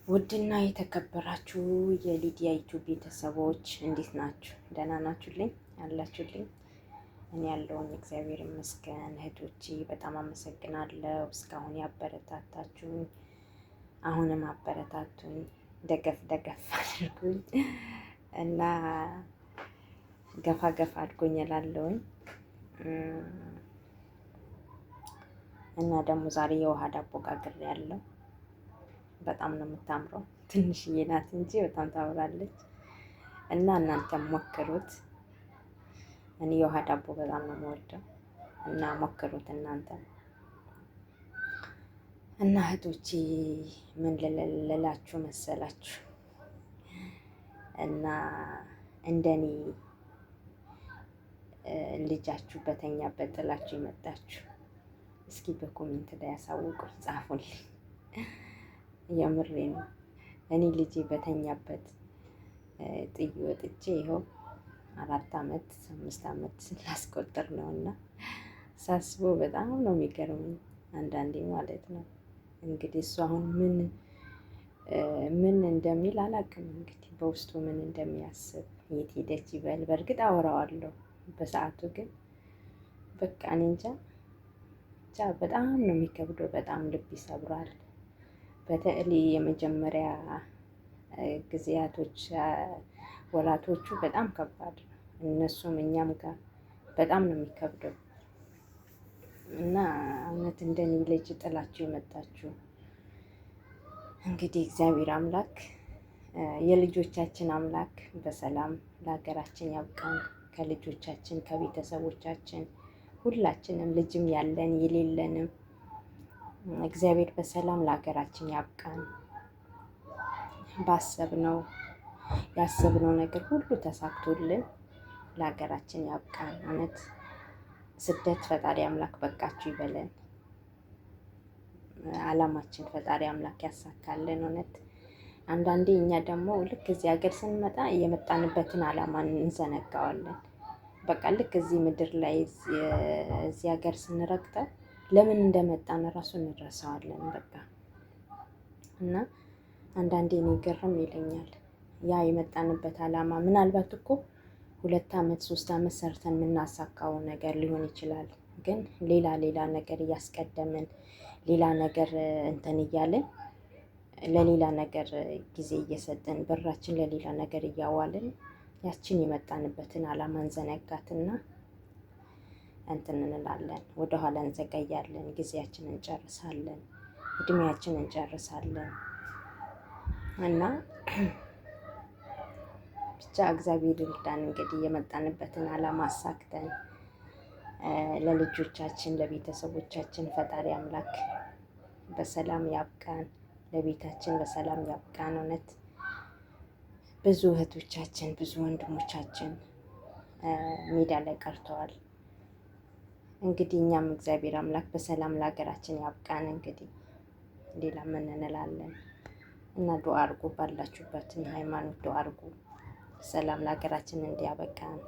ውድና የተከበራችሁ የሊዲያ ዩቲዩብ ቤተሰቦች እንዴት ናችሁ? ደህና ናችሁልኝ? አላችሁልኝ? እኔ ያለውን እግዚአብሔር ይመስገን። እህቶቼ በጣም አመሰግናለሁ። እስካሁን ያበረታታችሁኝ፣ አሁንም አበረታቱኝ፣ ደገፍ ደገፍ አድርጉኝ እና ገፋ ገፋ አድርጎኝ እላለሁኝ እና ደግሞ ዛሬ የውሃ ዳቦ ጋግሬያለሁ። በጣም ነው የምታምረው። ትንሽዬ ናት እንጂ በጣም ታምራለች እና እናንተም ሞክሩት። እኔ የውሃ ዳቦ በጣም ነው የምወደው እና ሞክሩት እናንተ እና እህቶቼ ምን ልላችሁ መሰላችሁ እና እንደኔ ልጃችሁ በተኛበት ጥላችሁ የመጣችሁ እስኪ በኮሜንት ላይ ያሳውቁኝ፣ ጻፉልኝ። የምሬ ነው። እኔ ልጄ በተኛበት ጥዬ ወጥቼ ይኸው 4 ዓመት 5 ዓመት ስላስቆጥር ነው እና ሳስበው በጣም ነው የሚገርመኝ አንዳንዴ ማለት ነው። እንግዲህ እሱ አሁን ምን እንደሚል አላውቅም። እንግዲህ በውስጡ ምን እንደሚያስብ የት ሄደች ይበል። በእርግጥ አወራዋለሁ በሰዓቱ፣ ግን በቃ እኔ እንጃ ብቻ በጣም ነው የሚከብደው። በጣም ልብ ይሰብራል። በተለይ የመጀመሪያ ጊዜያቶች ወራቶቹ በጣም ከባድ ነው። እነሱም እኛም ጋር በጣም ነው የሚከብደው እና እውነት እንደኔ ልጅ ጥላችሁ የመጣችሁ እንግዲህ እግዚአብሔር አምላክ የልጆቻችን አምላክ በሰላም ለሀገራችን ያብቃን። ከልጆቻችን ከቤተሰቦቻችን ሁላችንም ልጅም ያለን የሌለንም እግዚአብሔር በሰላም ለሀገራችን ያብቃን። ያሰብነው ነገር ሁሉ ተሳክቶልን ለሀገራችን ያብቃን። እውነት ስደት ፈጣሪ አምላክ በቃችሁ ይበለን። አላማችን ፈጣሪ አምላክ ያሳካልን። እውነት አንዳንዴ እኛ ደግሞ ልክ እዚህ ሀገር ስንመጣ የመጣንበትን አላማ እንዘነጋዋለን። በቃ ልክ እዚህ ምድር ላይ እዚህ ሀገር ስንረግጠው ለምን እንደመጣን እራሱ እንረሳዋለን። በቃ እና አንዳንዴ እኔ ግርም ይለኛል። ያ የመጣንበት አላማ ምናልባት እኮ 2 ዓመት 3 ዓመት ሰርተን የምናሳካው ነገር ሊሆን ይችላል። ግን ሌላ ነገር እያስቀደምን ሌላ ነገር እንትን እያልን ለሌላ ነገር ጊዜ እየሰጠን ብራችን ለሌላ ነገር እያዋልን ያችን የመጣንበትን አላማ እንዘነጋትና እንትን እንላለን፣ ወደኋላ እንዘገያለን፣ ጊዜያችንን እንጨርሳለን፣ እድሜያችንን እንጨርሳለን እና ብቻ እግዚአብሔር ይርዳን። እንግዲህ የመጣንበትን አላማ አሳክተን ለልጆቻችን ለቤተሰቦቻችን ፈጣሪ አምላክ በሰላም ያብቃን፣ ለቤታችን በሰላም ያብቃን። እውነት ብዙ እህቶቻችን ብዙ ወንድሞቻችን ሜዳ ላይ ቀርተዋል። እንግዲህ እኛም እግዚአብሔር አምላክ በሰላም ለሀገራችን ያብቃን። እንግዲህ ሌላ ምን እንላለን እና ዱአ አድርጉ፣ ባላችሁበትን ሃይማኖት ዱአ አድርጉ፣ ሰላም ለሀገራችን እንዲያበቃን።